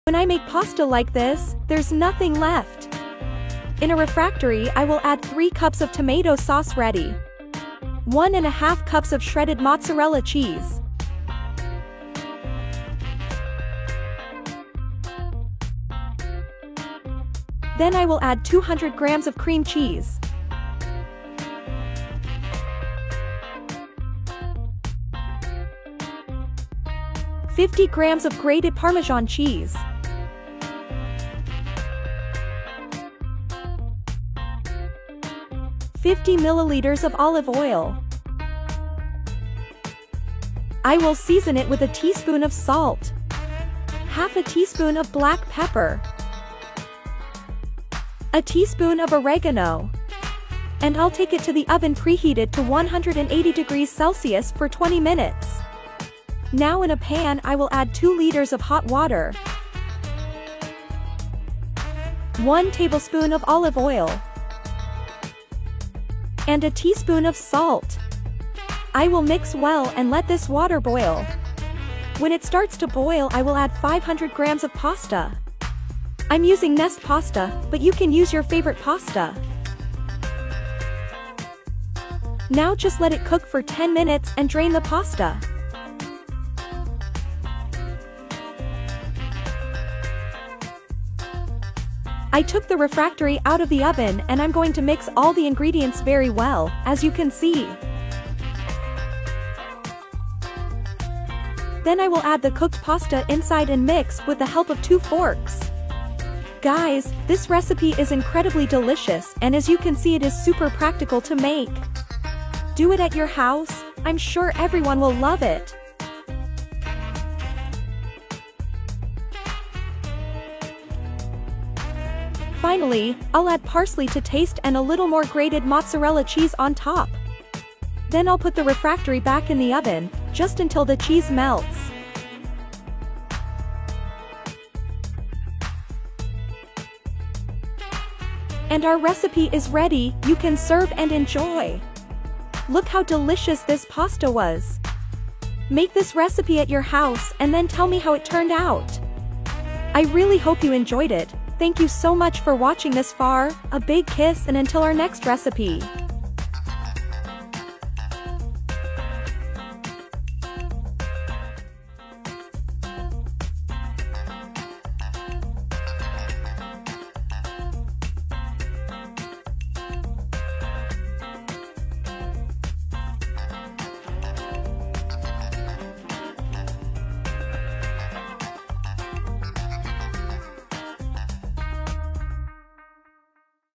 When I make pasta like this, there's nothing left. In a refractory, I will add 3 cups of tomato sauce ready. 1½ cups of shredded mozzarella cheese. Then I will add 200 grams of cream cheese. $50 grams of grated Parmesan cheese. $50 milliliters of olive oil. I will season it with a teaspoon of salt, half a teaspoon of black pepper, a teaspoon of oregano, and I'll take it to the oven preheated to 180 degrees Celsius for 20 minutes. Now in a pan I will add 2 liters of hot water, 1 tablespoon of olive oil, and a teaspoon of salt. I will mix well and let this water boil. When it starts to boil, I will add 500 grams of pasta. I'm using Nest pasta, but you can use your favorite pasta. Now just let it cook for 10 minutes and drain the pasta. I took the refractory out of the oven and I'm going to mix all the ingredients very well, as you can see. Then I will add the cooked pasta inside and mix with the help of 2 forks. Guys, this recipe is incredibly delicious, and as you can see, it is super practical to make. Do it at your house, I'm sure everyone will love it. Finally, I'll add parsley to taste and a little more grated mozzarella cheese on top. Then I'll put the refractory back in the oven, just until the cheese melts. And our recipe is ready, you can serve and enjoy. Look how delicious this pasta was. Make this recipe at your house and then tell me how it turned out. I really hope you enjoyed it. Thank you so much for watching this far, a big kiss and until our next recipe.